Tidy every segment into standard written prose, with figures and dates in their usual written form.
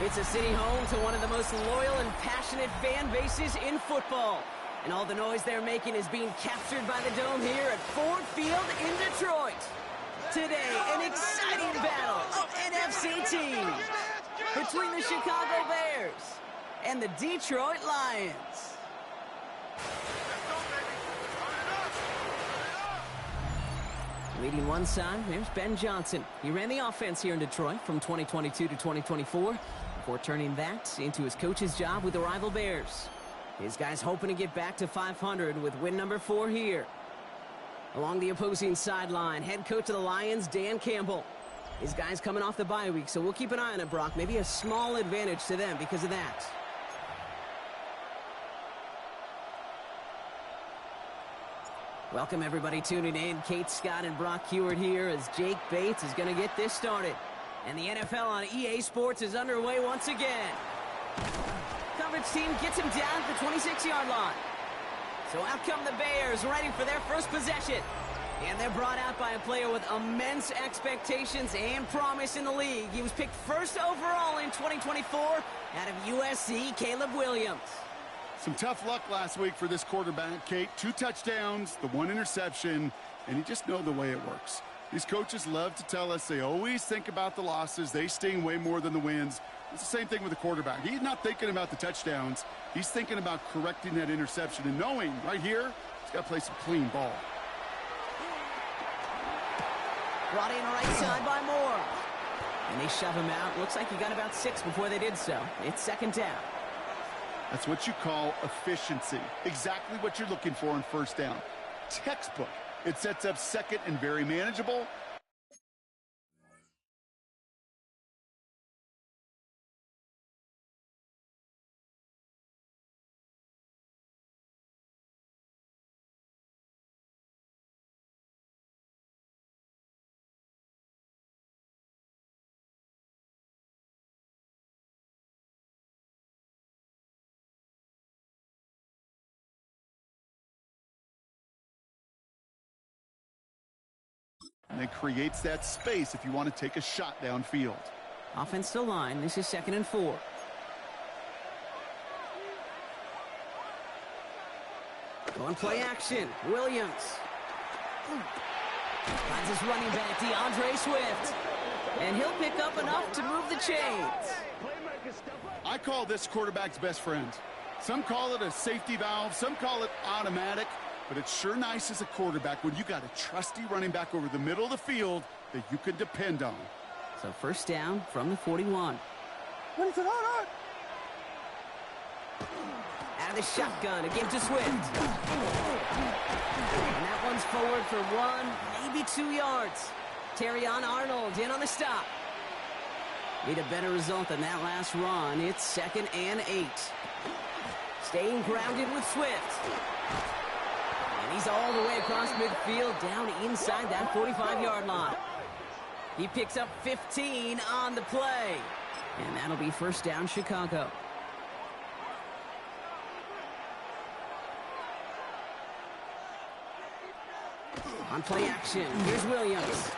It's a city home to one of the most loyal and passionate fan bases in football. And all the noise they're making is being captured by the Dome here at Ford Field in Detroit. Today, an exciting battle of NFC teams between the Chicago Bears and the Detroit Lions. Leading one side, there's Ben Johnson. He ran the offense here in Detroit from 2022 to 2024 before turning that into his coach's job with the rival Bears. His guys hoping to get back to 500 with win number 4 here. Along the opposing sideline, head coach of the Lions, Dan Campbell. His guys coming off the bye week, so we'll keep an eye on it, Brock. Maybe a small advantage to them because of that. Welcome, everybody, tuning in. Kate Scott and Brock Heward here as Jake Bates is going to get this started. And the NFL on EA Sports is underway once again. Coverage team gets him down at the 26-yard line. So out come the Bears, ready for their first possession. And they're brought out by a player with immense expectations and promise in the league. He was picked first overall in 2024 out of USC, Caleb Williams. Some tough luck last week for this quarterback, Kate. 2 touchdowns, the 1 interception, and you just know the way it works. These coaches love to tell us they always think about the losses. They sting way more than the wins. It's the same thing with the quarterback. He's not thinking about the touchdowns. He's thinking about correcting that interception and knowing right here he's got to play some clean ball. Brought in right side by Moore. And they shove him out. Looks like he got about 6 before they did so. It's second down. That's what you call efficiency. Exactly what you're looking for on first down. Textbook. It sets up second and very manageable. And it creates that space if you want to take a shot downfield. Offensive line, this is 2nd and 4. Going play action, Williams. Finds his running back, DeAndre Swift. And he'll pick up enough to move the chains. I call this quarterback's best friend. Some call it a safety valve, some call it automatic. But it's sure nice as a quarterback when you got a trusty running back over the middle of the field that you can depend on. So first down from the 41. What is it on? Out of the shotgun, again to Swift. And that one's forward for 1, maybe 2 yards. Terrion Arnold in on the stop. Need a better result than that last run. It's 2nd and 8. Staying grounded with Swift. He's all the way across midfield, down inside that 45-yard line. He picks up 15 on the play. And that'll be first down, Chicago. On play action, here's Williams.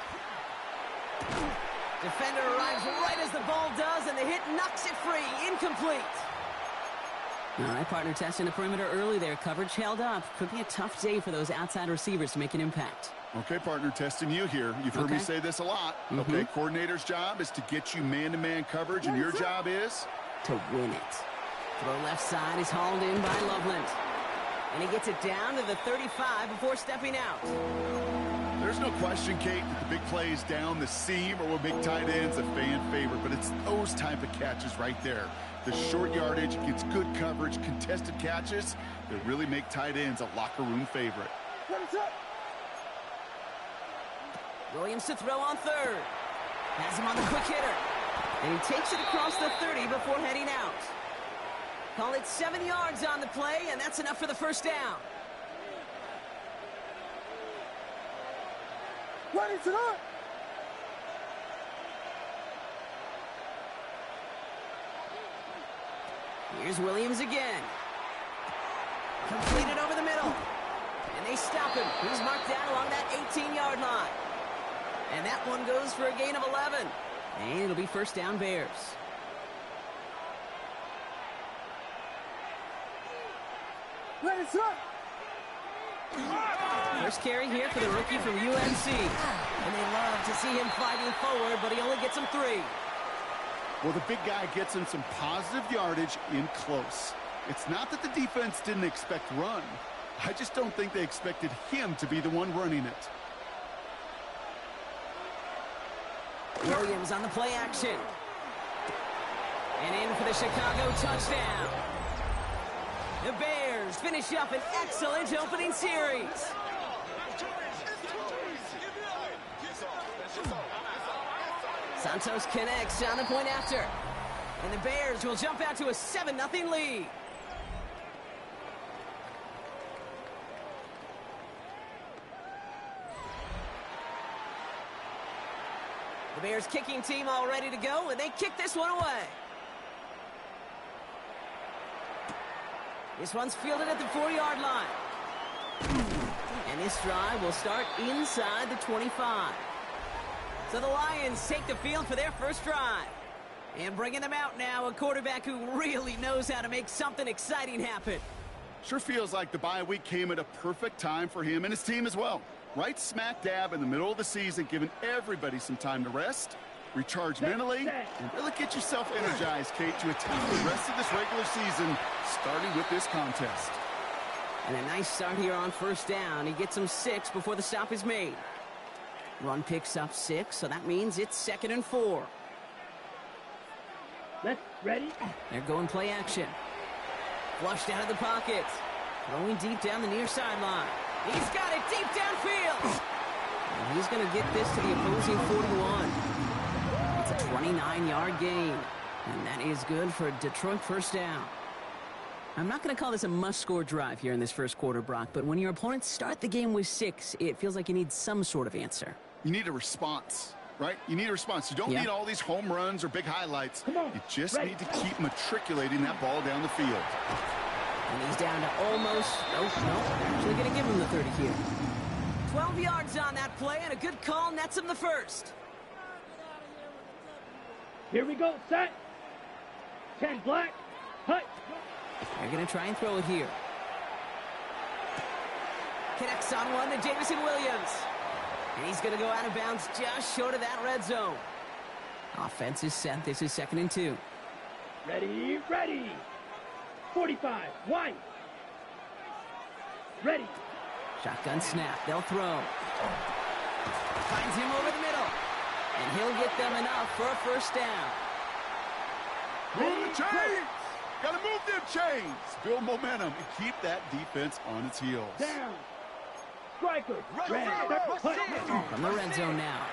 Defender arrives right as the ball does, and the hit knocks it free. Incomplete. All right, partner testing the perimeter early there. Coverage held up. Could be a tough day for those outside receivers to make an impact. Okay, partner, testing you here. You've heard me say this a lot. Okay, coordinator's job is to get you man-to-man coverage, and your job is? To win it. Throw left side is hauled in by Loveland. And he gets it down to the 35 before stepping out. There's no question, Kate, that the big plays down the seam or what make tight ends a fan favorite, but it's those type of catches right there. The short yardage, gets good coverage, contested catches that really make tight ends a locker room favorite. Williams to throw on 3rd. Has him on the quick hitter. And he takes it across the 30 before heading out. Call it 7 yards on the play, and that's enough for the first down. Here's Williams again. Completed over the middle. And they stop him. He's marked down along that 18-yard line. And that one goes for a gain of 11. And it'll be first down, Bears. First carry here for the rookie from UNC. And they love to see him fighting forward, but he only gets him 3. Well, the big guy gets him some positive yardage in close. It's not that the defense didn't expect run. I just don't think they expected him to be the one running it. Williams on the play action. And in for the Chicago touchdown. The Bears finish up an excellent opening series. Santos connects on the point after. And the Bears will jump out to a 7-0 lead. The Bears kicking team all ready to go, and they kick this one away. This one's fielded at the 4-yard line. And this drive will start inside the 25. So the Lions take the field for their first drive. And bringing them out now, a quarterback who really knows how to make something exciting happen. Sure feels like the bye week came at a perfect time for him and his team as well. Right smack dab in the middle of the season, giving everybody some time to rest, recharge mentally, and really get yourself energized, Kate, to attack the rest of this regular season, starting with this contest. And a nice start here on first down. He gets him 6 before the stop is made. Run picks up 6, so that means it's 2nd and 4. Let's ready. They're going play action. Flushed out of the pocket. Throwing deep down the near sideline. He's got it deep downfield. And he's going to get this to the opposing 41. It's a 29-yard gain. And that is good for a Detroit first down. I'm not going to call this a must-score drive here in this first quarter, Brock, but when your opponents start the game with 6, it feels like you need some sort of answer. You need a response, right? You need a response. You don't need all these home runs or big highlights. You just need to keep matriculating that ball down the field. And he's down to almost, actually going to give him the 30 here. 12 yards on that play, and a good call nets him the first. Here we go, set. 10 black, hut. They're going to try and throw it here. Connects on one to Jameson Williams. And he's going to go out of bounds just short of that red zone. Offense is set. This is 2nd and 2. Ready, ready. 45, wide. Ready. Shotgun snap. They'll throw. Finds him over the middle. And he'll get them enough for a first down. Move the chains! Gotta move them chains! Build momentum and keep that defense on its heels. Down. Striker. From the red zone now.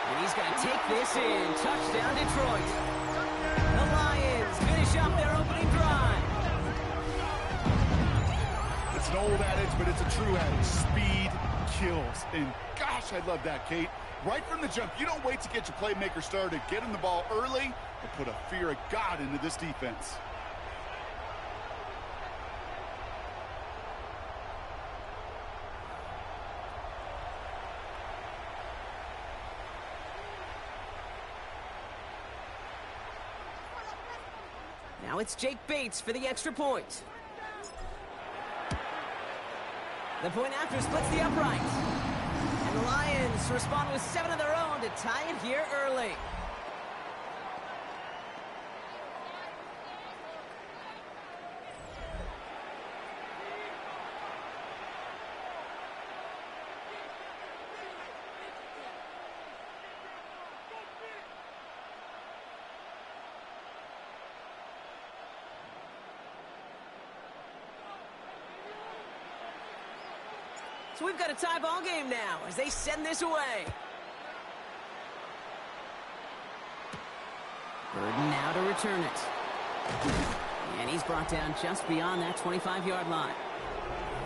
And he's going to take this in. Touchdown, Detroit. The Lions finish up their opening drive. It's an old adage, but it's a true adage. Speed kills. And gosh, I love that, Kate. Right from the jump, you don't wait to get your playmaker started. Get him the ball early and put a fear of God into this defense. Now it's Jake Bates for the extra point. The point after splits the upright. And the Lions respond with 7 of their own to tie it here early. So we've got a tie ball game now as they send this away. Burden now to return it. And he's brought down just beyond that 25-yard line.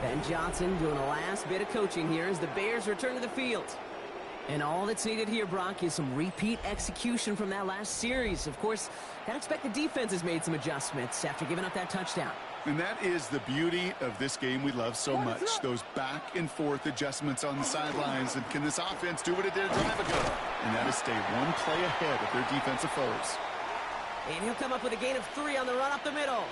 Ben Johnson doing a last bit of coaching here as the Bears return to the field. And all that's needed here, Brock, is some repeat execution from that last series. Of course, gotta expect the defense has made some adjustments after giving up that touchdown. And that is the beauty of this game we love so much. Those back and forth adjustments on the sidelines. And can this offense do what it did a drive ago? And that is stay one play ahead of their defensive foes. And he'll come up with a gain of 3 on the run up the middle.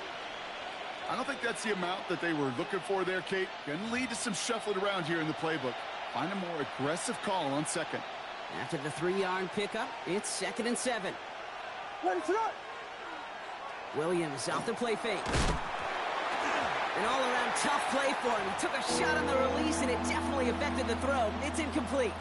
I don't think that's the amount that they were looking for there, Kate. Going to lead to some shuffling around here in the playbook. Find a more aggressive call on second. After the 3-yard pickup, it's 2nd and 7. Williams off the play fake. An all-around tough play for him. He took a shot on the release, and it definitely affected the throw. It's incomplete.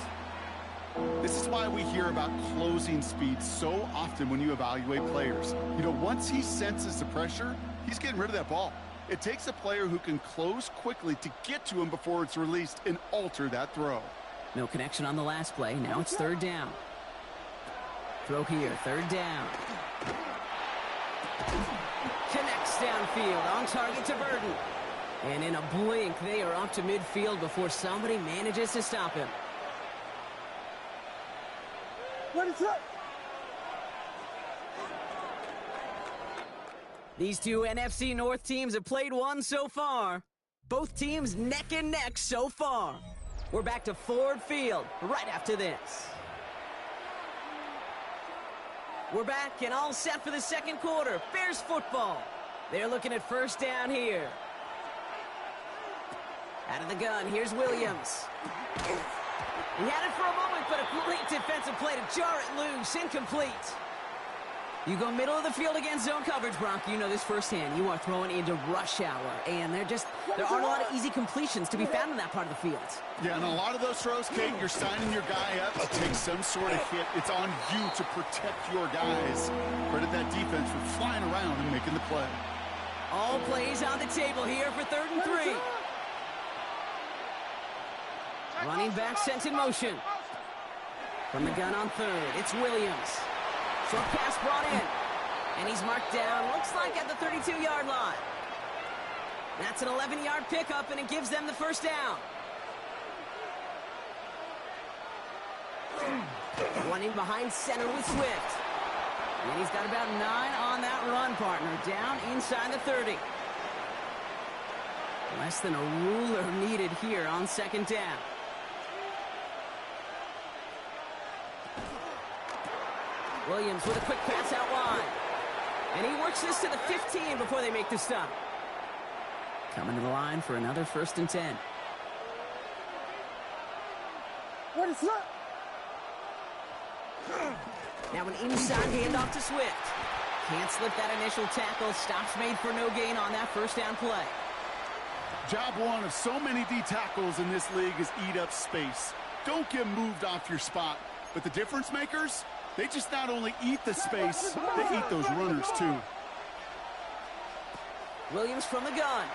This is why we hear about closing speed so often when you evaluate players. You know, once he senses the pressure, he's getting rid of that ball. It takes a player who can close quickly to get to him before it's released and alter that throw. No connection on the last play. Now it's 3rd down. Throw here, 3rd down. Connects downfield, on target to Burton. And in a blink, they are off to midfield before somebody manages to stop him. These two NFC North teams have played one so far. Both teams neck and neck so far. We're back to Ford Field right after this. We're back and all set for the second quarter. Bears football. They're looking at 1st down here. Out of the gun, here's Williams. He had it for a moment, but a great defensive play to jar it loose. Incomplete. You go middle of the field against zone coverage, Bronk. You know this firsthand. You are throwing into rush hour, and there aren't a lot of easy completions to be found in that part of the field. Yeah, and a lot of those throws, Kate, you're signing your guy up to take some sort of hit. It's on you to protect your guys. Credit that defense for flying around and making the play. All plays on the table here for 3rd and 3. Running back sent in motion. From the gun on 3rd, it's Williams. Short pass brought in. And he's marked down, looks like at the 32-yard line. That's an 11-yard pickup, and it gives them the 1st down. Running behind center with Swift. And he's got about 9 on that run, partner. Down inside the 30. Less than a ruler needed here on 2nd down. Williams with a quick pass out wide. And he works this to the 15 before they make the stop. Coming to the line for another 1st and 10. What is that? Now an inside handoff to Swift. Can't slip that initial tackle. Stops made for no gain on that 1st down play. Job one of so many D tackles in this league is eat up space. Don't get moved off your spot. But the difference makers, they just not only eat the space, they eat those runners too. Williams from the gun.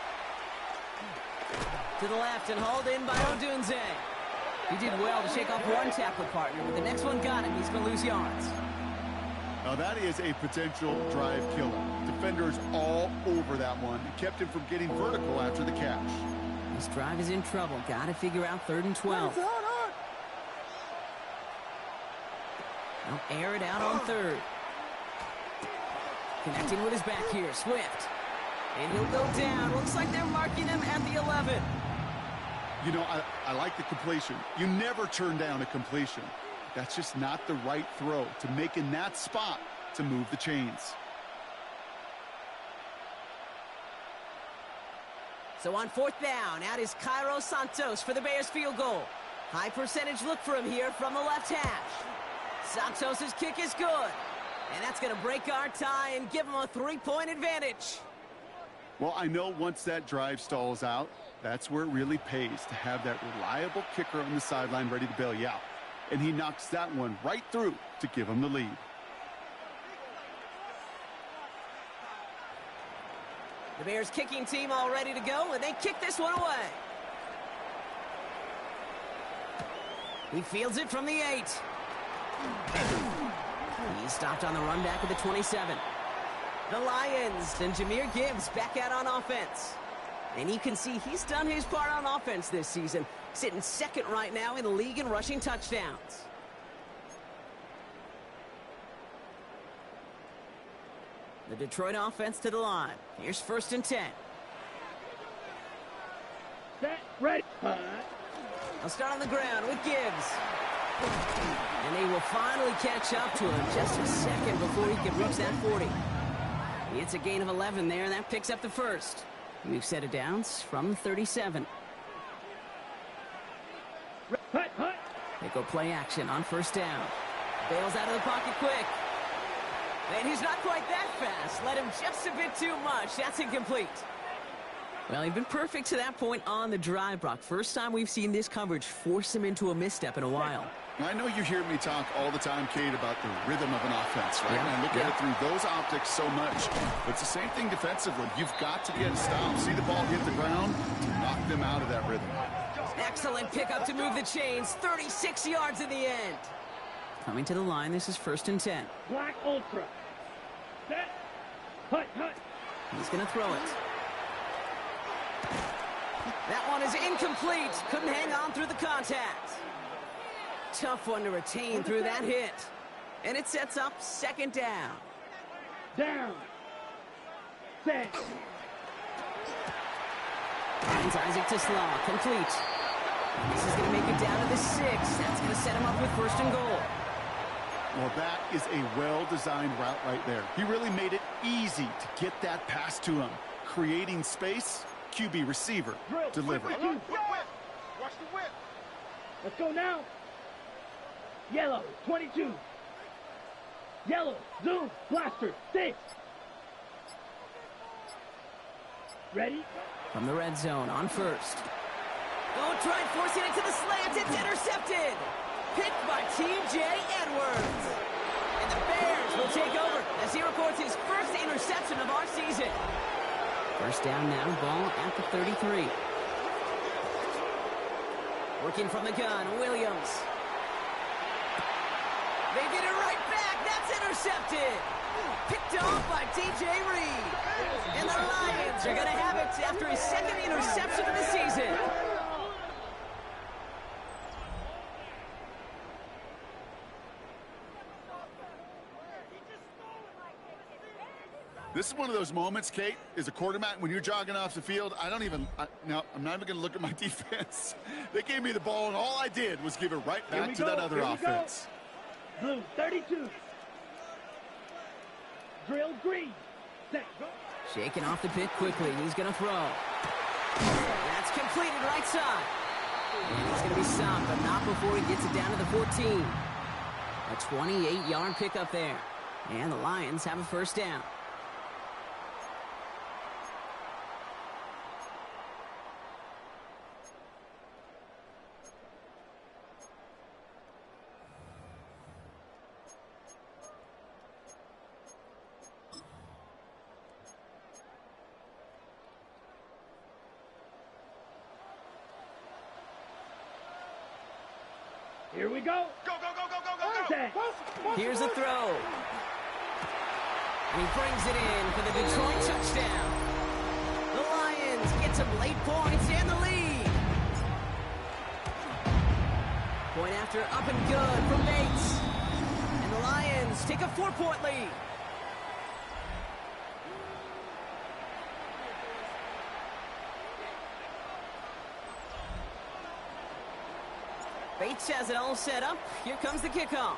To the left and hauled in by Odunze. He did well to shake off one tackle partner, but the next one got him. He's going to lose yards. Now that is a potential drive killer. Defenders all over that one. It kept him from getting vertical after the catch. This drive is in trouble. Got to figure out 3rd and 12. They'll air it out on 3rd. Connecting with his back here, Swift. And he'll go down. Looks like they're marking him at the 11. You know, I like the completion. You never turn down a completion. That's just not the right throw to make in that spot to move the chains. So on 4th down, out is Cairo Santos for the Bears field goal. High percentage look for him here from the left hash. Santos' kick is good. And that's going to break our tie and give him a 3-point advantage. Well, I know once that drive stalls out, that's where it really pays to have that reliable kicker on the sideline ready to bail you out. And he knocks that one right through to give him the lead. The Bears kicking team all ready to go, and they kick this one away. He fields it from the 8. He's stopped on the run back at the 27. The Lions and Jahmyr Gibbs back out on offense. And you can see he's done his part on offense this season, sitting 2nd right now in the league in rushing touchdowns. The Detroit offense to the line. Here's 1st and 10. Set, ready. I'll start on the ground with Gibbs. And they will finally catch up to him just a second before he can reach that 40. It's a gain of 11 there, and that picks up the first. We've set it down from 37. They go play action on first down. Bails out of the pocket quick. And he's not quite that fast. Let him just a bit too much. That's incomplete. Well, he'd been perfect to that point on the drive, Brock. First time we've seen this coverage force him into a misstep in a while. I know you hear me talk all the time, Kate, about the rhythm of an offense, right? Yeah. And I look at it through those optics so much. But it's the same thing defensively. You've got to get a stop. See the ball hit the ground to knock them out of that rhythm. Excellent pickup to move the chains. 36 yards in the end. Coming to the line, this is 1st and 10. Black Ultra. Set. Hut. He's going to throw it. That one is incomplete. Couldn't hang on through the contact. Tough one to retain through that hit. And it sets up 2nd down. Down. Set. Finds Isaac Tisslaw. Complete. This is going to make it down to the 6. That's going to set him up with 1st and goal. Well, that is a well-designed route right there. He really made it easy to get that pass to him. Creating space, QB receiver, deliver. Watch the whip. Let's go now. Yellow, 22. Yellow, zoom, blaster, 6. Ready? From the red zone on first. Don't try forcing it to the slant. It's intercepted. Picked by T.J. Edwards. And the Bears will take over as he records his first interception of our season. First down now, ball at the 33. Working from the gun, Williams. They get it right back. That's intercepted. Picked off by T.J. Reed. And the Lions are going to have it after his 2nd interception of the season. This is one of those moments, Kate, as a quarterback, when you're jogging off the field, I'm not even going to look at my defense. They gave me the ball, and all I did was give it right back to that other offense. Blue, 32. Drill green. Set. Go. Shaking off the pit quickly. He's going to throw. That's completed right side. And he's going to be stopped, but not before he gets it down to the 14. A 28-yard pickup there. And the Lions have a first down. Here we go. Go. Here's a throw. And he brings it in for the Detroit touchdown. The Lions get some late points and the lead. Point after up and good from Bates. And the Lions take a 4-point lead. Bates has it all set up. Here comes the kickoff.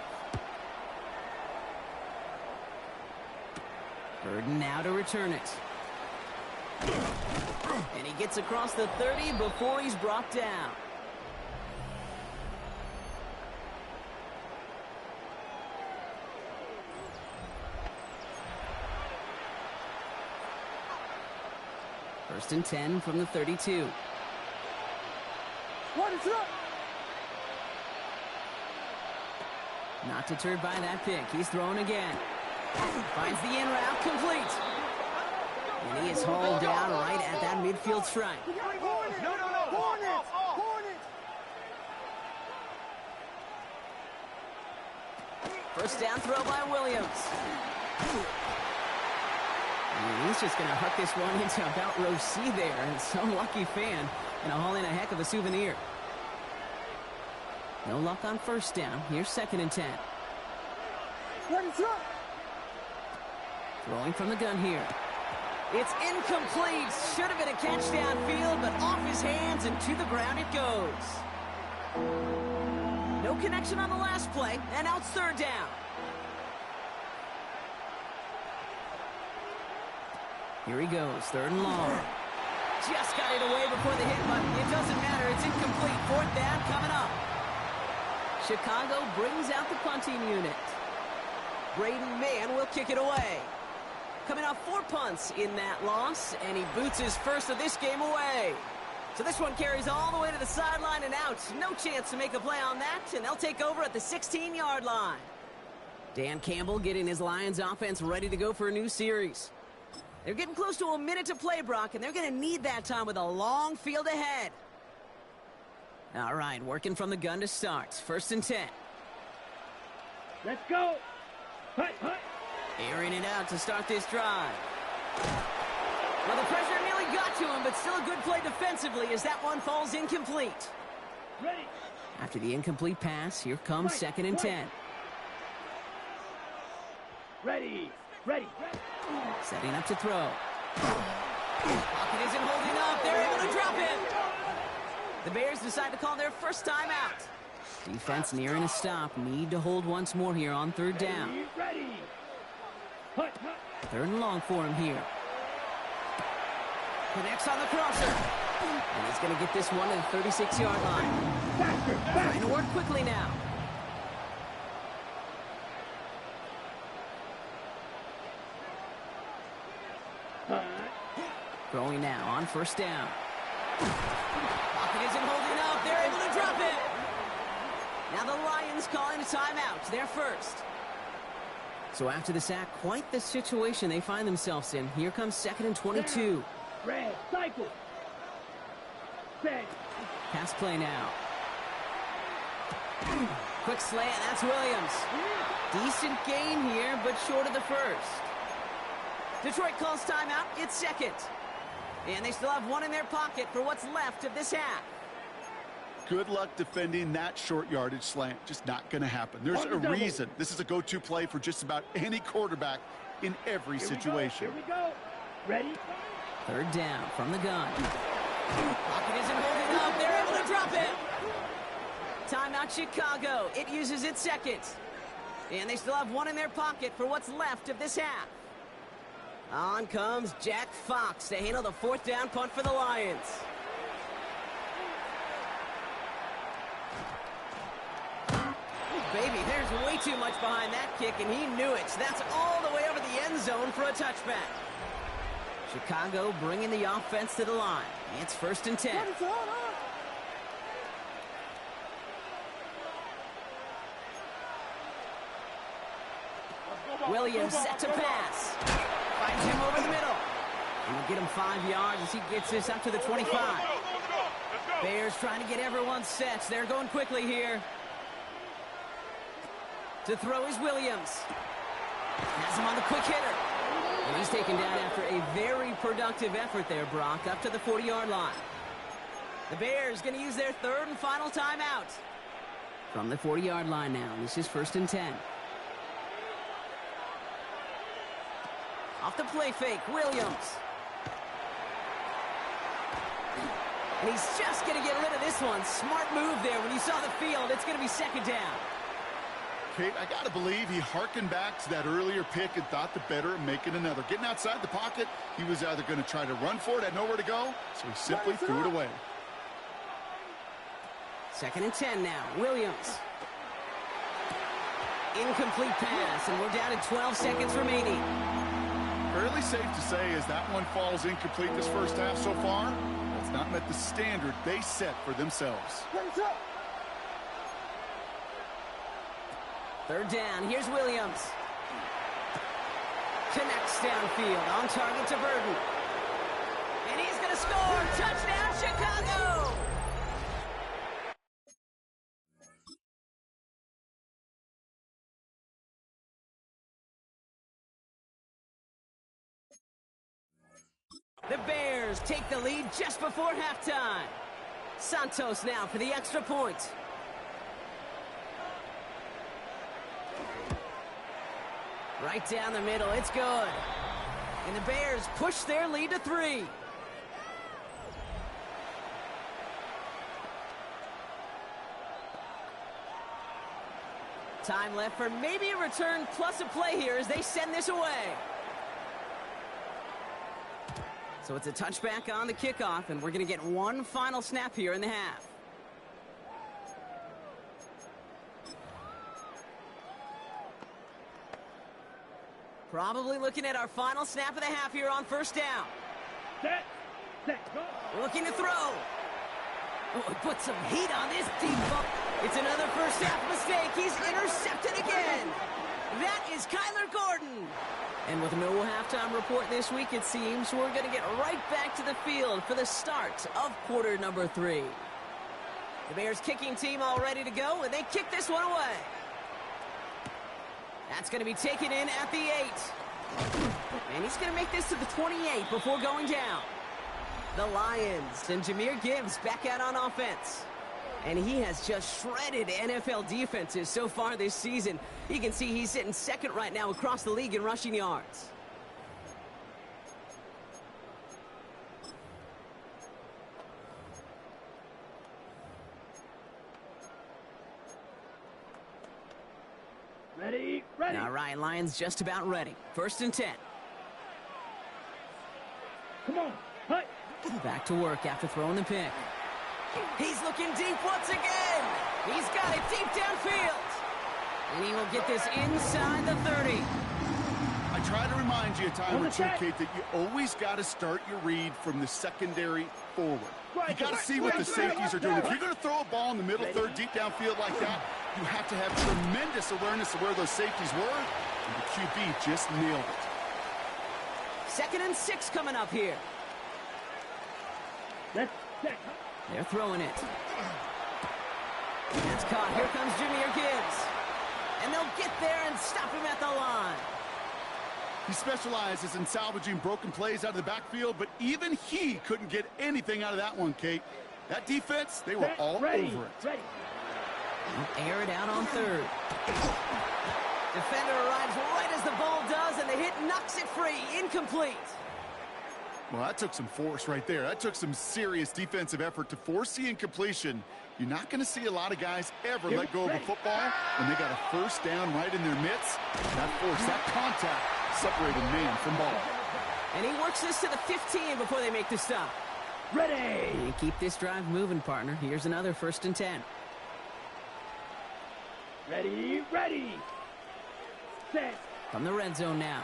Burden now to return it. And he gets across the 30 before he's brought down. First and 10 from the 32. What is up? Not deterred by that pick. He's thrown again. Finds the in route, complete. And he is hauled down right at that midfield stripe. First down throw by Williams. And he's just going to huck this one into about row C there. And some lucky fan and haul in a heck of a souvenir. No luck on first down. Here's 2nd and 10. What is up? Throwing from the gun here. It's incomplete. Should have been a catch downfield, but off his hands and to the ground it goes. No No connection on the last play, and now it's third down. Here he goes, third and long. Just got it away before the hit, but it doesn't matter. It's incomplete. Fourth down coming up. Chicago brings out the punting unit. Braden Mann will kick it away. Coming off 4 punts in that loss, and he boots his first of this game away. So this one carries all the way to the sideline and out. No chance to make a play on that, and they'll take over at the 16-yard line. Dan Campbell getting his Lions offense ready to go for a new series. They're getting close to a minute to play, Brock, and they're going to need that time with a long field ahead. All right, working from the gun to start. First and 10. Let's go. Hut, hut. Airing it out to start this drive. Well, the pressure nearly got to him, but still a good play defensively as that one falls incomplete. Ready. After the incomplete pass, here comes second and 10. Ready. Ready. Ready. Setting up to throw. Pocket isn't holding up. They're able to drop it. The Bears decide to call their first time out. Defense nearing a stop. Need to hold once more here on third down. Ready. Hut, hut. Third and long for him here. Connects on the crosser. And he's going to get this one to the 36-yard line. Trying to work quickly now. Throwing now on first down. Pocket isn't holding up. They're able to drop it. Now the Lions calling a timeout. They're first. So after the sack, quite the situation they find themselves in. Here comes second and 22. Red, cycle. Red. Pass play now. Quick slant, that's Williams. Decent gain here, but short of the first. Detroit calls timeout, it's second. And they still have one in their pocket for what's left of this half. Good luck defending that short yardage slant. Just not going to happen. There's a reason this is a go-to play for just about any quarterback in every situation. Here we go. Ready? Third down from the gun. Pocket isn't holding up. They're able to drop it. Timeout Chicago. It uses its second. And they still have one in their pocket for what's left of this half. On comes Jack Fox to handle the fourth down punt for the Lions. Baby, there's way too much behind that kick, and he knew it. That's all the way over the end zone for a touchback. Chicago bringing the offense to the line. It's first and 10. Williams set to pass. Finds him over the middle. And will get him 5 yards as he gets this up to the 25. Bears trying to get everyone set. They're going quickly here. To throw is Williams. Has him on the quick hitter. And he's taken down after a very productive effort there, Brock, up to the 40-yard line. The Bears going to use their third and final timeout. From the 40-yard line now, this is first and 10. Off the play fake, Williams. And he's just going to get rid of this one. Smart move there. When you saw the field, it's going to be second down. Kate, I got to believe he hearkened back to that earlier pick and thought the better of making another. Getting outside the pocket, he was either going to try to run for it, had nowhere to go, so he simply threw it away. Second and 10 now, Williams. Incomplete pass, and we're down to 12 seconds remaining. Fairly safe to say as that one falls incomplete this first half so far, it's not met the standard they set for themselves. Third down, here's Williams. Connects downfield, on target to Burden. And he's going to score! Touchdown, Chicago! The Bears take the lead just before halftime. Santos now for the extra point. Right down the middle, it's good. And the Bears push their lead to 3. Time left for maybe a return plus a play here as they send this away. So it's a touchback on the kickoff, and we're going to get one final snap here in the half. Probably looking at our final snap of the half here on first down. Set, go. Looking to throw. Oh, put some heat on this deep ball. It's another first half mistake. He's intercepted again. That is Kyler Gordon. And with no halftime report this week, it seems we're going to get right back to the field for the start of quarter number 3. The Bears kicking team all ready to go, and they kick this one away. That's going to be taken in at the 8. And he's going to make this to the 28 before going down. The Lions and Jahmyr Gibbs back out on offense. And he has just shredded NFL defenses so far this season. You can see he's sitting second right now across the league in rushing yards. Ready. All right, Lions just about ready. 1st and 10. Come on, hut. Back to work after throwing the pick. He's looking deep once again. He's got it deep downfield. And he will get this inside the 30. I try to remind you a time or two, Kate, that you always got to start your read from the secondary forward. You got to see what the safeties are doing. If you're going to throw a ball in the middle third deep downfield like that, you have to have tremendous awareness of where those safeties were, and the QB just nailed it. 2nd and 6 coming up here. Let's check. They're throwing it. That's caught. Here comes Jahmyr Gibbs. And they'll get there and stop him at the line. He specializes in salvaging broken plays out of the backfield, but even he couldn't get anything out of that one, Kate. That defense, they were all over it. Ready. Air it out on 3rd. Defender arrives right as the ball does, and the hit knocks it free. Incomplete. Well, that took some force right there. That took some serious defensive effort to force the incompletion. You're not going to see a lot of guys ever let go of a football when they got a first down right in their midst. That force, that contact separated man from ball. And he works this to the 15 before they make the stop. Ready. You keep this drive moving, partner. Here's another 1st and 10. Ready. Set. From the red zone now.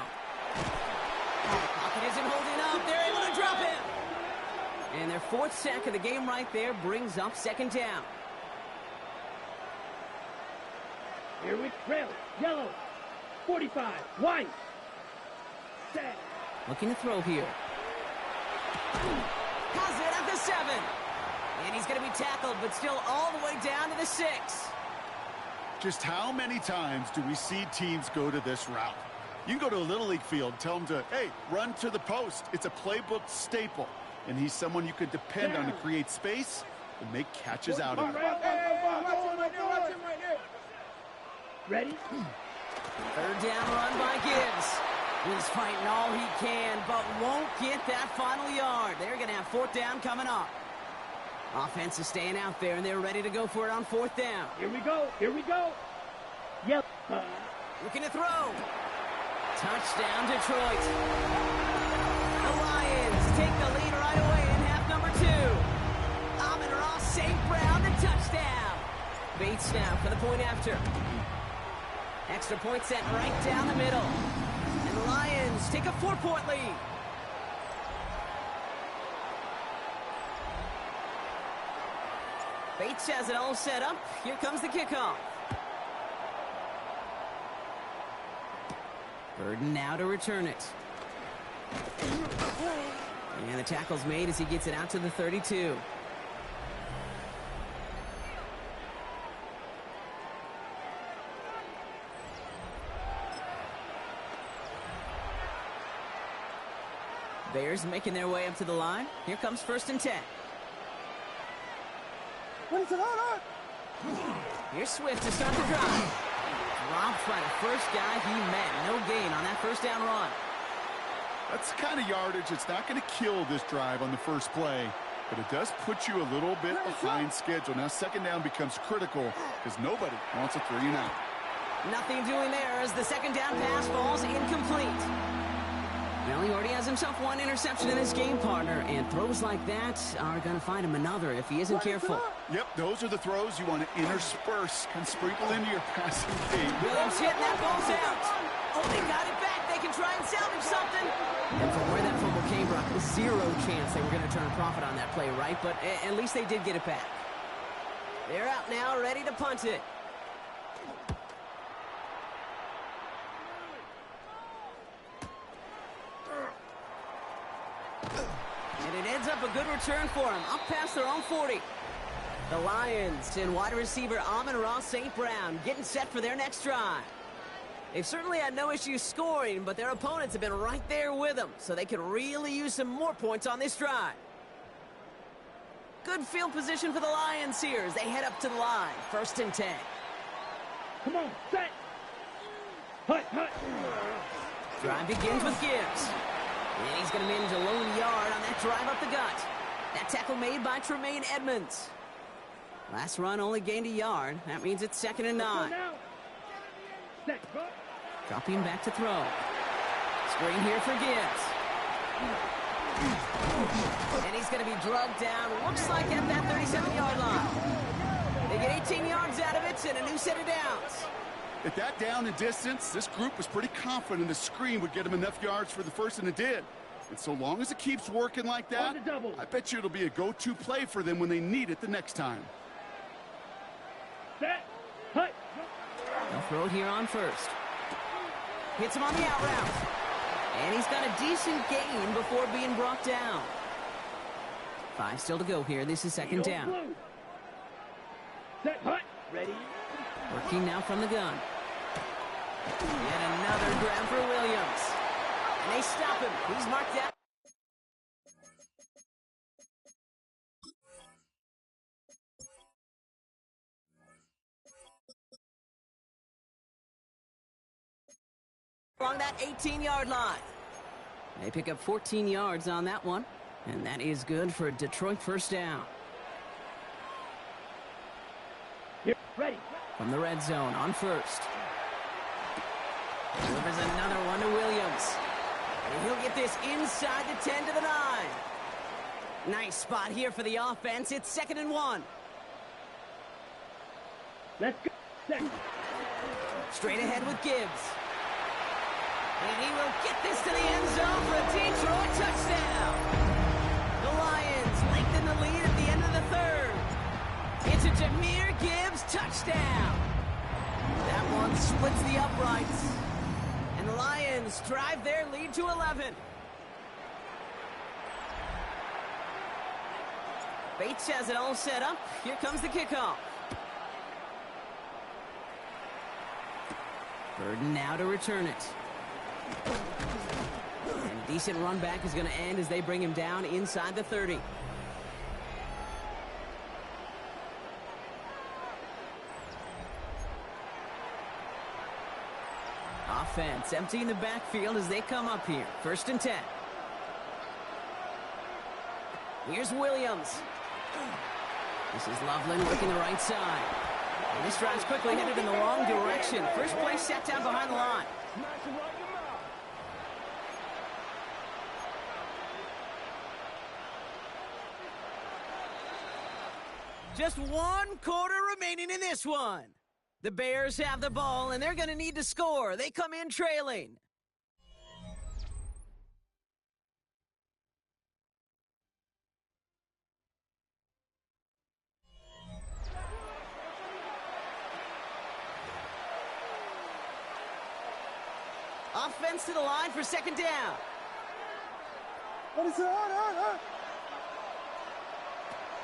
Pocket isn't holding up. They're able to drop him. And their 4th sack of the game right there brings up 2nd down. Here we trail. Yellow. 45. White. Set. Looking to throw here. Has it at the 7. And he's going to be tackled, but still all the way down to the 6. Just how many times do we see teams go to this route? You can go to a Little League field, tell them to, hey, run to the post. It's a playbook staple. And he's someone you could depend on to create space and make catches out of it. Ready? 3rd down run by Gibbs. He's fighting all he can, but won't get that final yard. They're going to have 4th down coming up. Offense is staying out there, and they're ready to go for it on 4th down. Here we go. Yep. Looking to throw. Touchdown, Detroit. The Lions take the lead right away in half number 2. Amon-Ra St. Brown, the touchdown. Bates now for the point after. Extra point set right down the middle. And the Lions take a 4-point lead. Bates has it all set up. Here comes the kickoff. Burden now to return it. And the tackle's made as he gets it out to the 32. Bears making their way up to the line. Here comes 1st and 10. Here's Swift to start the drive. Dropped by the first guy he met. No gain on that 1st down run. That's the kind of yardage that's not going to kill this drive on the first play, but it does put you a little bit behind schedule. Now 2nd down becomes critical because nobody wants a 3 and out. Nothing doing there as the second down pass falls incomplete. Well, he already has himself one interception in his game, partner, and throws like that are going to find him another if he isn't careful. Yep, those are the throws you want to intersperse and sprinkle into your passing game. Williams hit, and that ball's out. Oh, they got it back. They can try and salvage something. And from where that fumble came, Brock, zero chance they were going to turn a profit on that play, right? But at least they did get it back. They're out now, ready to punt it. And it ends up a good return for him, up past their own 40. The Lions and wide receiver Amon-Ra St. Brown getting set for their next drive. They've certainly had no issues scoring, but their opponents have been right there with them, so they could really use some more points on this drive. Good field position for the Lions here as they head up to the line. 1st and 10. Come on, set. Hut, hut. Drive begins with Gibbs. And he's going to manage a lone yard on that drive up the gut. That tackle made by Tremaine Edmonds. Last run only gained a yard. That means it's 2nd and 9. Dropping back to throw. Screen here for Gibbs. And he's going to be drugged down, looks like at that 37-yard line. They get 18 yards out of it and a new set of downs. At that down and distance, this group was pretty confident the screen would get them enough yards for the first, and it did. And so long as it keeps working like that, I bet you it'll be a go-to play for them when they need it the next time. Set. Hut. They'll throw it here on 1st. Hits him on the out route. And he's got a decent gain before being brought down. 5 still to go here. This is 2nd down. Set. Hut. Ready. Working now from the gun. Yet another grab for Williams. And they stop him. He's marked out. Along that 18-yard line. They pick up 14 yards on that one. And that is good for a Detroit 1st down. Here. Ready. From the red zone on 1st. Delivers another one to Williams. And he'll get this inside the 10 to the 9. Nice spot here for the offense. It's 2nd and 1. Let's go. Set. Straight ahead with Gibbs. And he will get this to the end zone for a Detroit touchdown. The Lions lengthen the lead at the end of the 3rd. It's a Jahmyr Gibbs touchdown. That one splits the uprights. And the Lions drive their lead to 11. Bates has it all set up. Here comes the kickoff. Burden now to return it. And a decent run back is going to end as they bring him down inside the 30. Offense emptying the backfield as they come up here. 1st and 10. Here's Williams. This is Loveland working the right side. And this drive's quickly headed in the wrong direction. First play set down behind the line. Just 1 quarter remaining in this one. The Bears have the ball, and they're going to need to score. They come in trailing. Offense to the line for 2nd down.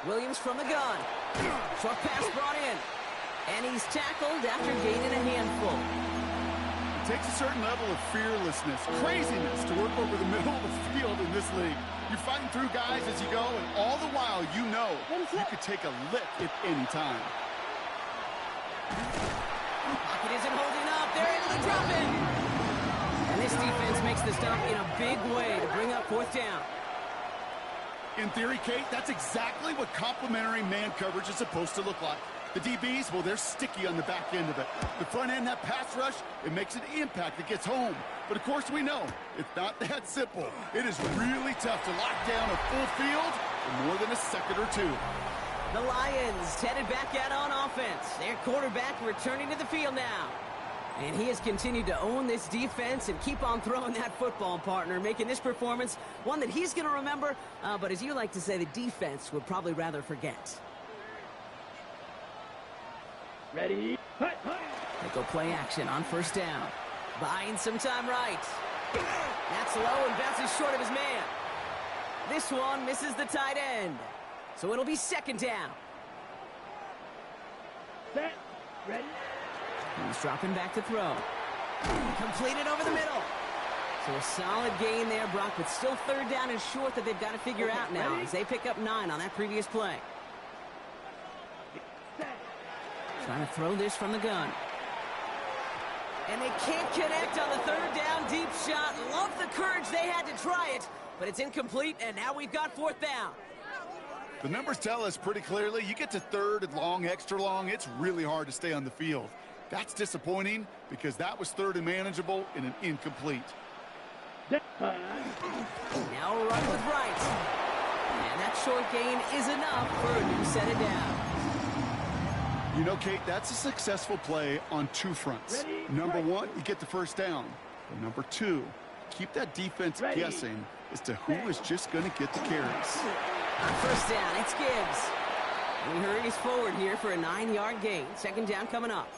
Williams from the gun. Short pass brought in. And he's tackled after gaining a handful. It takes a certain level of fearlessness, craziness to work over the middle of the field in this league. You're fighting through guys as you go, and all the while you know you could take a lick at any time. Pocket isn't holding up. They're able to drop it. And this defense makes the stop in a big way to bring up 4th down. In theory, Kate, that's exactly what complementary man coverage is supposed to look like. The DBs, well, they're sticky on the back end of it. The front end, that pass rush, it makes an impact that gets home. But, of course, we know it's not that simple. It is really tough to lock down a full field for more than a second or two. The Lions headed back out on offense. Their quarterback returning to the field now. And he has continued to own this defense and keep on throwing that football, partner, making this performance one that he's going to remember, but as you like to say, the defense would probably rather forget. Ready? Hut. They go play action on first down. Buying some time right. That's low and bounces short of his man. This one misses the tight end. So it'll be second down. Set. Ready? He's dropping back to throw. Completed over the middle. So a solid gain there, Brock, but still third down and short that they've got to figure out now as they pick up 9 on that previous play. Trying to throw this from the gun. And they can't connect on the third down deep shot. Love the courage they had to try it, but it's incomplete, and now we've got fourth down. The numbers tell us pretty clearly, you get to third and long, extra long, it's really hard to stay on the field. That's disappointing because that was third and manageable in an incomplete. Now a run with right. And that short gain is enough for a new set of downs. You know, Kate, that's a successful play on two fronts. Number one, you get the first down. But number two, keep that defense guessing as to who is just going to get the carries. On first down, it's Gibbs. And he hurries forward here for a 9-yard gain. Second down coming up.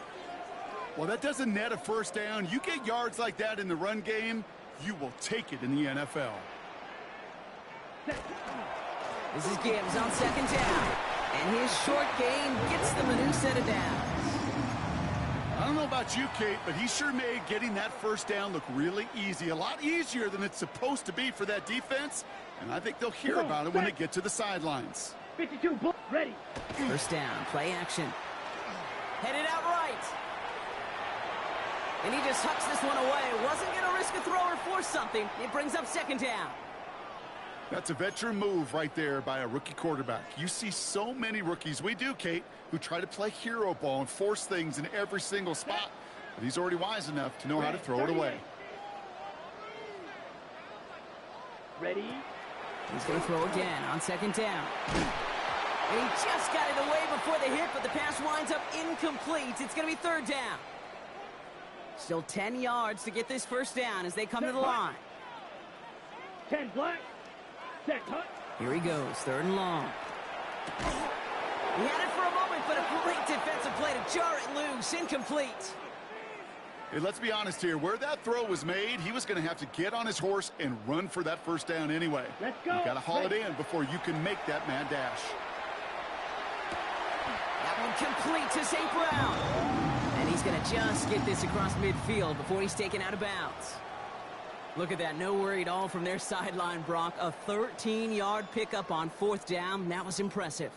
Well, that doesn't net a first down. You get yards like that in the run game, you will take it in the NFL. This is Gibbs on second down. And his short gain gets them a new set of downs. I don't know about you, Kate, but he sure made getting that first down look really easy. A lot easier than it's supposed to be for that defense. And I think they'll hear about it when they get to the sidelines. 52, ready. First down, play action. Headed out right. And he just hucks this one away. Wasn't going to risk a throw or force something. It brings up second down. That's a veteran move right there by a rookie quarterback. You see so many rookies, we do, Kate, who try to play hero ball and force things in every single spot. But he's already wise enough to know how to throw it away. Ready? He's going to throw again on second down. And he just got it away before the hit, but the pass winds up incomplete. It's going to be third down. Still 10 yards to get this first down as they come to the line. 10 black. Set, hut. Here he goes, third and long. He had it for a moment, but a great defensive play to jar it loose. Incomplete. Hey, let's be honest here. Where that throw was made, he was going to have to get on his horse and run for that first down anyway. Let's go. You got to haul it in before you can make that mad dash. That one complete to St. Brown. And he's going to just get this across midfield before he's taken out of bounds. Look at that, no worry at all from their sideline, Brock. A 13-yard pickup on fourth down. That was impressive.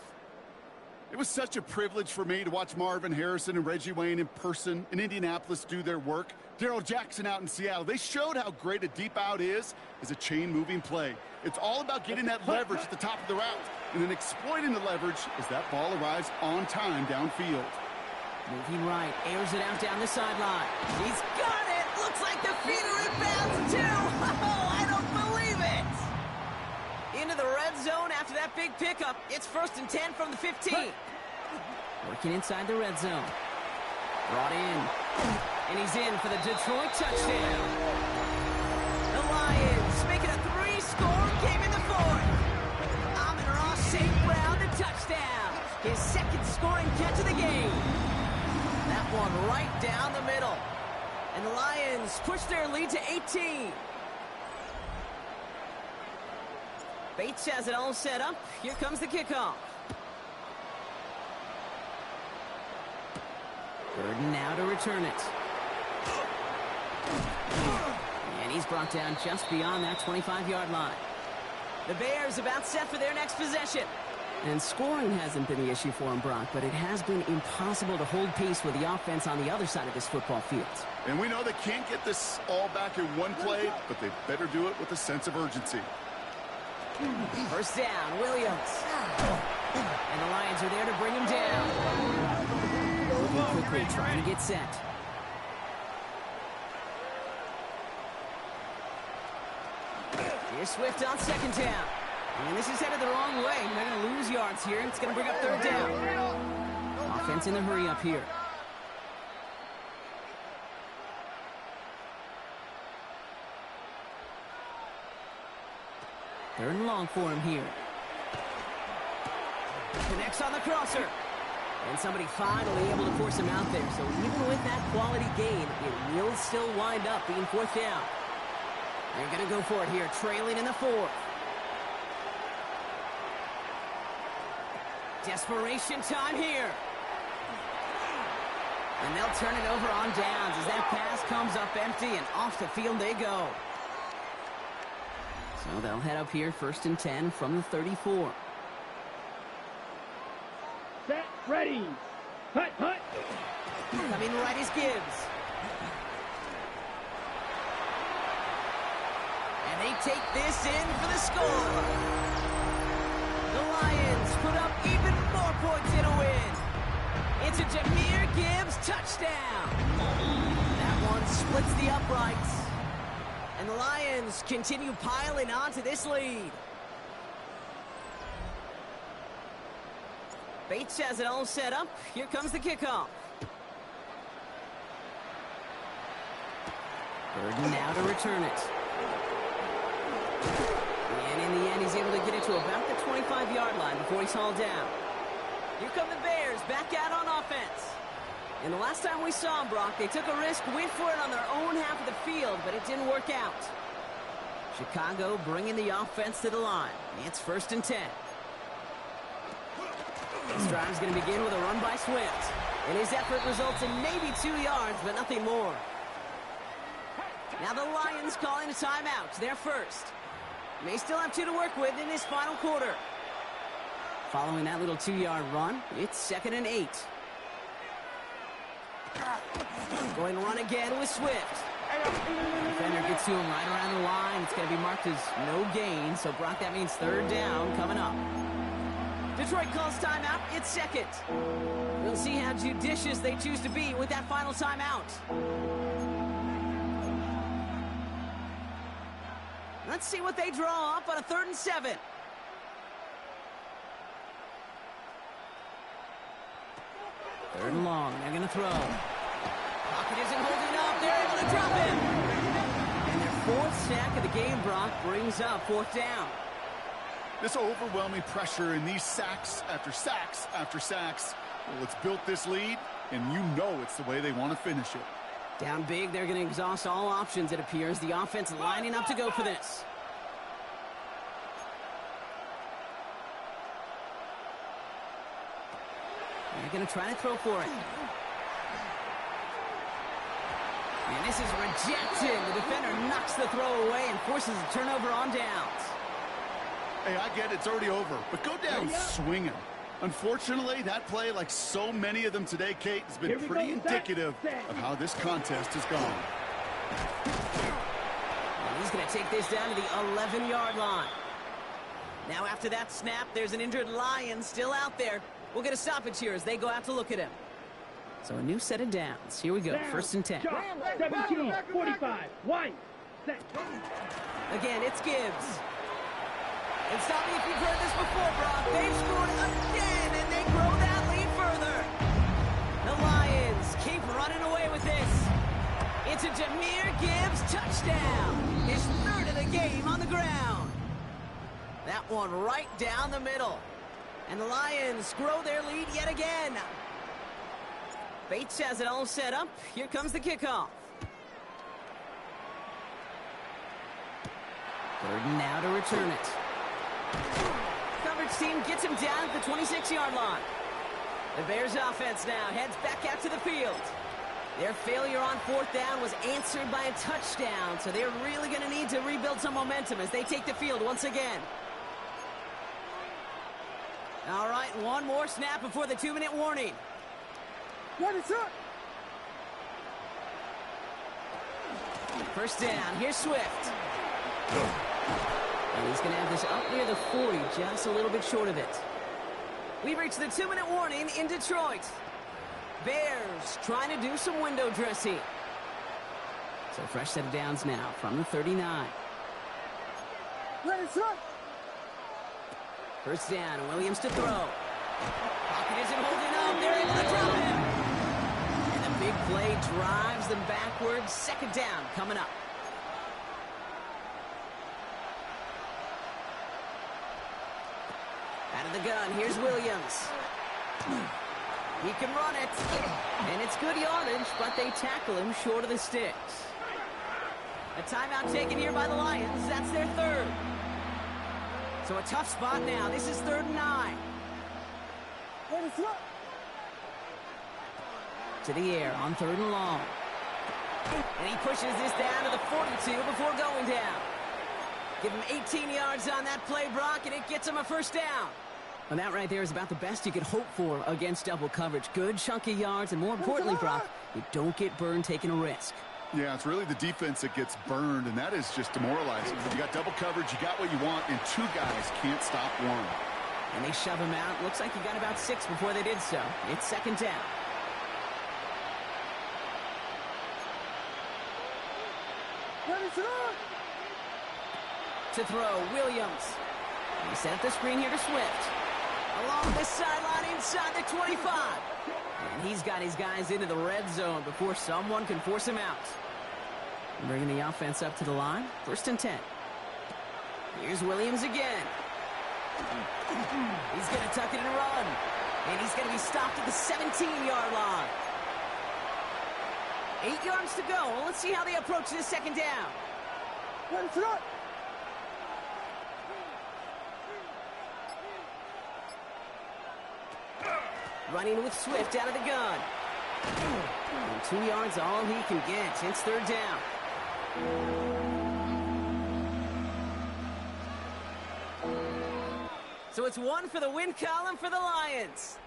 It was such a privilege for me to watch Marvin Harrison and Reggie Wayne in person in Indianapolis do their work. Darrell Jackson out in Seattle. They showed how great a deep out is as a chain-moving play. It's all about getting that leverage at the top of the route and then exploiting the leverage as that ball arrives on time downfield. Moving right, airs it out down the sideline. He's got it! Looks like the feet are in bounds, too! Oh, I don't believe it! Into the red zone after that big pickup. It's first and 10 from the 15. Working inside the red zone. Brought in. And he's in for the Detroit touchdown. The Lions make it a 3-score game in the fourth. Amon-Ra St. Brown to touchdown. His second scoring catch of the game. That one right down the middle. And the Lions push their lead to 18. Bates has it all set up. Here comes the kickoff. Burden now to return it. And he's brought down just beyond that 25-yard line. The Bears about set for their next possession. And scoring hasn't been the issue for him, Brock, but it has been impossible to hold pace with the offense on the other side of this football field. And we know they can't get this all back in one play, but they better do it with a sense of urgency. First down, Williams. And the Lions are there to bring him down. moving quickly, trying to get set. Here's Swift on second down. And this is headed the wrong way. They're going to lose yards here. It's going to bring up third down. Offense in the hurry up here. Third and long for him here. Connects on the crosser. And somebody finally able to force him out there. So even with that quality gain, it will still wind up being fourth down. They're going to go for it here, trailing in the fourth. Desperation time here. And they'll turn it over on downs as that pass comes up empty and off the field they go. So they'll head up here, 1st and 10 from the 34. Set, ready. Hut, hut. Coming right is Gibbs. And they take this in for the score. The Lions put up even more points in a win. It's a Jahmyr Gibbs touchdown. That one splits the uprights. And the Lions continue piling onto this lead. Bates has it all set up. Here comes the kickoff. Burden now to return it. And in the end, he's able to get it to about the 25-yard line before he's hauled down. Here come the Bears back out on offense. And the last time we saw them, Brock, they took a risk, went for it on their own half of the field, but it didn't work out. Chicago bringing the offense to the line. It's 1st and 10. This drive is going to begin with a run by Swift. And his effort results in maybe 2 yards, but nothing more. Now the Lions calling a timeout. They're first. They still have 2 to work with in this final quarter. Following that little 2-yard run, it's 2nd and 8. Going to run again with Swift. Defender gets to him right around the line. It's going to be marked as no gain. So, Brock, that means 3rd down coming up. Detroit calls timeout. It's 2nd. We'll see how judicious they choose to be with that final timeout. Let's see what they draw up on a 3rd and 7. Third and long. They're going to throw. Pocket isn't holding up. They're able to drop him. And their 4th sack of the game, Brock, brings up 4th down. This overwhelming pressure and these sacks after sacks after sacks, well, it's built this lead, and you know it's the way they want to finish it. Down big, they're going to exhaust all options, it appears. The offense lining up to go for this. They're going to try to throw for it. And this is rejected. The defender knocks the throw away and forces a turnover on downs. Hey, I get it's already over, but go down swinging. Unfortunately, that play, like so many of them today, Kate, has been pretty indicative of how this contest has gone. And he's going to take this down to the 11-yard line. Now after that snap, there's an injured Lion still out there. We'll get a stoppage here as they go out to look at him. So a new set of downs. Here we go, 1st and 10. 17, 45, 1, set. Again, it's Gibbs. And stop me if you've heard this before, Brock. They've scored again, and they grow that lead further. The Lions keep running away with this. It's a Jahmyr Gibbs touchdown. His 3rd of the game on the ground. That one right down the middle. And the Lions grow their lead yet again. Bates has it all set up. Here comes the kickoff. 3rd and now to return it. Coverage team gets him down at the 26-yard line. The Bears offense now heads back out to the field. Their failure on 4th down was answered by a touchdown, so they're really going to need to rebuild some momentum as they take the field once again. All right, one more snap before the 2-minute warning. What is up? 1st down, here's Swift. And he's going to have this up near the 40, just a little bit short of it. We've reached the 2-minute warning in Detroit. Bears trying to do some window dressing. So fresh set of downs now from the 39. First down, and Williams to throw. Pocket isn't holding up. They're able to drop him. And the big play drives them backwards. Second down coming up. Out of the gun, here's Williams. He can run it. And it's good yardage, but they tackle him short of the sticks. A timeout taken here by the Lions. That's their third. So a tough spot now. This is 3rd and 9. To the air on 3rd and long. And he pushes this down to the 42 before going down. Give him 18 yards on that play, Brock, and it gets him a first down. And that right there is about the best you could hope for against double coverage. Good chunky yards, and more importantly, Brock, you don't get burned taking a risk. Yeah, it's really the defense that gets burned, and that is just demoralizing. You got double coverage, you got what you want, and 2 guys can't stop one. And they shove him out. Looks like he got about 6 before they did so. It's 2nd down. To throw, Williams. He set up the screen here to Swift. Along this sideline inside the 25. And he's got his guys into the red zone before someone can force him out. Bringing the offense up to the line. 1st and 10. Here's Williams again. He's going to tuck it and run. And he's going to be stopped at the 17-yard line. 8 yards to go. Let's see how they approach this 2nd down. Running with Swift out of the gun. And 2 yards all he can get. It's 3rd down. So it's 1 for the win column for the Lions.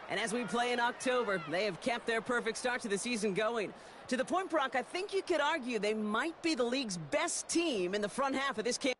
And as we play in October, they have kept their perfect start to the season going. To the point, Brock, I think you could argue they might be the league's best team in the front half of this campaign.